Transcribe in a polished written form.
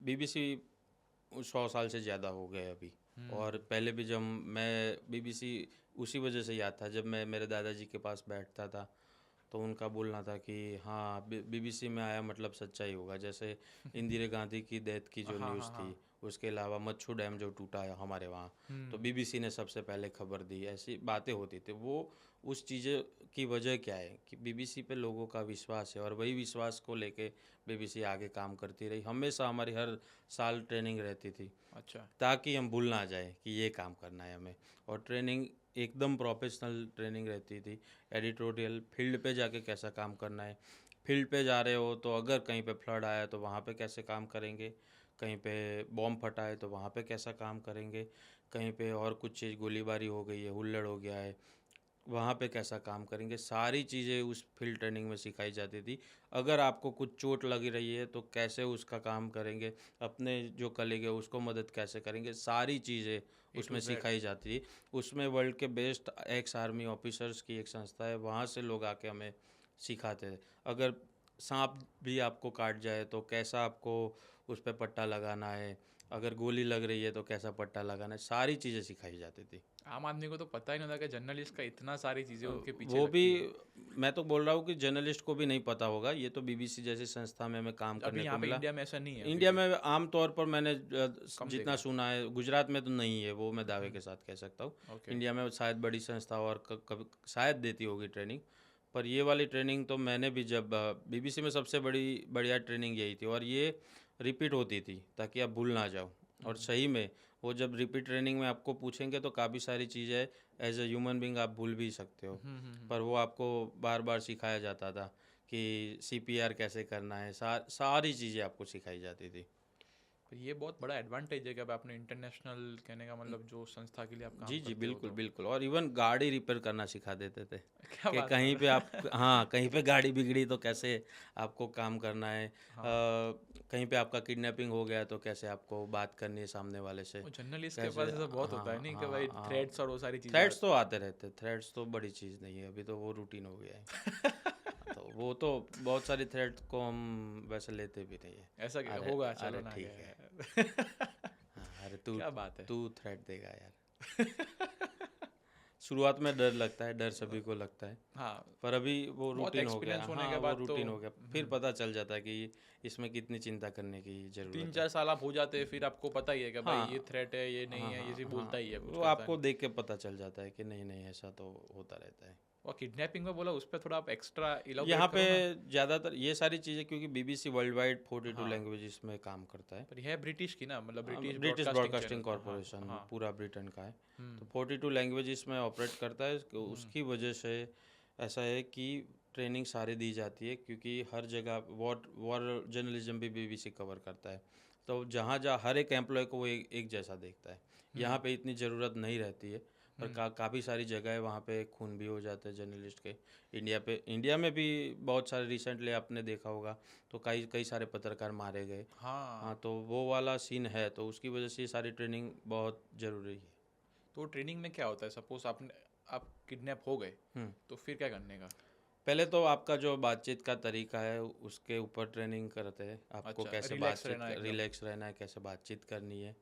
BBC 100 साल से ज़्यादा हो गए अभी। और पहले भी जब मैं बीबीसी उसी वजह से याद था, जब मैं मेरे दादाजी के पास बैठता था तो उनका बोलना था कि हाँ बीबीसी में आया मतलब सच्चाई होगा। जैसे इंदिरा गांधी की डेथ की जो हाँ न्यूज़ हाँ हाँ। थी, उसके अलावा मच्छू डैम जो टूटा है हमारे वहाँ, तो हम्म। बीबीसी ने सबसे पहले खबर दी। ऐसी बातें होती थी। वो उस चीज़ें की वजह क्या है कि बीबीसी पे लोगों का विश्वास है, और वही विश्वास को लेके बीबीसी आगे काम करती रही। हमेशा हमारी हर साल ट्रेनिंग रहती थी अच्छा। ताकि हम भूल ना जाए कि ये काम करना है हमें। और ट्रेनिंग एकदम प्रोफेशनल ट्रेनिंग रहती थी। एडिटोरियल फील्ड पे जाके कैसा काम करना है, फील्ड पे जा रहे हो तो अगर कहीं पे फ्लड आया तो वहाँ पे कैसे काम करेंगे, कहीं पे बॉम्ब फटा है तो वहाँ पे कैसा काम करेंगे, कहीं पे और कुछ चीज़ गोलीबारी हो गई है, हुल्लड़ हो गया है, वहाँ पे कैसा काम करेंगे, सारी चीज़ें उस फील्ड ट्रेनिंग में सिखाई जाती थी। अगर आपको कुछ चोट लगी रही है तो कैसे उसका काम करेंगे, अपने जो कलीग है उसको मदद कैसे करेंगे, सारी चीज़ें ए टू उसमें जेड। सिखाई जाती थी। उसमें वर्ल्ड के बेस्ट एक्स आर्मी ऑफिसर्स की एक संस्था है, वहाँ से लोग आके हमें सिखाते थे। अगर सांप भी आपको काट जाए तो कैसा आपको उस पर पट्टा लगाना है, अगर गोली लग रही है तो कैसा पट्टा लगाना है, सारी चीज़ें सिखाई जाती थी। आम आदमी को तो पता ही नहीं था कि जर्नलिस्ट का इतना सारी चीज़ें उनके पीछे वो भी, लगती है। मैं तो बोल रहा हूँ कि जर्नलिस्ट को भी नहीं पता होगा। ये तो बीबीसी जैसी संस्था में हमें काम अभी करने को यहाँ पे मिला। इंडिया में ऐसा नहीं है अभी इंडिया भी। में आम तौर पर मैंने कम देखा जितना है। सुना है, गुजरात में तो नहीं है वो, मैं दावे के साथ कह सकता हूँ। ओके। इंडिया में शायद बड़ी संस्था और कभी शायद देती होगी ट्रेनिंग। पर ये वाली ट्रेनिंग तो मैंने भी, जब बीबीसी में सबसे बड़ी बढ़िया ट्रेनिंग यही थी, और ये रिपीट होती थी ताकि आप भूल ना जाओ। और सही में वो जब रिपीट ट्रेनिंग में आपको पूछेंगे तो काफ़ी सारी चीज़ें एज ए ह्यूमन बींग आप भूल भी सकते हो। पर वो आपको बार बार सिखाया जाता था कि सीपीआर कैसे करना है, सारी चीज़ें आपको सिखाई जाती थी। पर ये बहुत बड़ा एडवांटेज है कि अब आपने इंटरनेशनल, कहने का मतलब जो संस्था के लिए आप जी काम जी, करते हो बिल्कुल तो। बिल्कुल। और इवन गाड़ी रिपेयर करना सिखा देते थे क्या कि बात कर कहीं पे रहे आप, हो? हाँ, कहीं पे गाड़ी बिगड़ी तो कैसे आपको काम करना है, हाँ। कहीं पे आपका किडनैपिंग हो गया तो कैसे आपको बात करनी है सामने वाले से, वो जर्नलिस्ट के कैसे। पास ऐसा बहुत हाँ होता है नहीं कि हाँ भाई हाँ। थ्रेड्स और वो सारी चीज़ें थ्रेड्स तो आते रहते, थ्रेड्स तो बड़ी चीज़ नहीं है, अभी तो वो रूटीन हो गया है। तो वो तो बहुत सारी थ्रेड्स को हम वैसे लेते भी नहीं है। ऐसा क्या अरे होगा, चलो अरे ना ठीक है। क्या। हाँ, अरे तू क्या बात है। तू थ्रेड देगा यार। शुरुआत में डर लगता है, डर सभी को लगता है। हाँ। पर अभी वो बहुत रूटीन हो गया। एक्सपीरियंस होने हाँ, के वो बाद तो रूटीन हो गया, फिर पता चल जाता है कि इसमें कितनी चिंता करने की तीन ज़रूरत है। चार साल आप हो जाते हैं, फिर आपको पता ही है कि भाई ये हाँ थ्रेट है, ये नहीं हाँ है, ये हाँ सिर्फ हाँ, बोलता ही है, कुछ वो करता आपको नहीं। देख के पता चल जाता है कि नहीं नहीं, ऐसा तो होता रहता है। और किडनैपिंग में बोला, उस पर थोड़ा आप एक्स्ट्रा यहाँ इलाबोरेट पे करो ना। ज़्यादातर ये सारी चीज़ें, क्योंकि बीबीसी वर्ल्ड वाइड 42 हाँ। लैंग्वेजेस में काम करता है। पर यह है ब्रिटिश की ना, मतलब British British broadcasting broadcasting channel का। हाँ कॉरपोरेशन हाँ। पूरा ब्रिटेन का है। तो हम्म 42 लैंग्वेजेस में ऑपरेट करता है। उसकी वजह से ऐसा है कि ट्रेनिंग सारी दी जाती है, क्योंकि हर जगह वॉर वॉर जर्नलिज्म भी बीबीसी कवर करता है। तो जहाँ जहाँ हर एक एम्प्लॉय को वो एक जैसा देखता है। यहाँ पे इतनी ज़रूरत नहीं रहती है, पर काफ़ी सारी जगह है वहाँ पे खून भी हो जाते हैं जर्नलिस्ट के। इंडिया में भी बहुत सारे, रिसेंटली आपने देखा होगा तो कई कई सारे पत्रकार मारे गए। हाँ, हाँ। तो वो वाला सीन है, तो उसकी वजह से ये सारी ट्रेनिंग बहुत ज़रूरी है। तो ट्रेनिंग में क्या होता है, सपोज आप किडनैप हो गए, तो फिर क्या करने का? पहले तो आपका जो बातचीत का तरीका है उसके ऊपर ट्रेनिंग करते हैं, आपको अच्छा, कैसे रिलैक्स बातचीत रहना एकदम। रिलैक्स रहना है, कैसे बातचीत करनी है।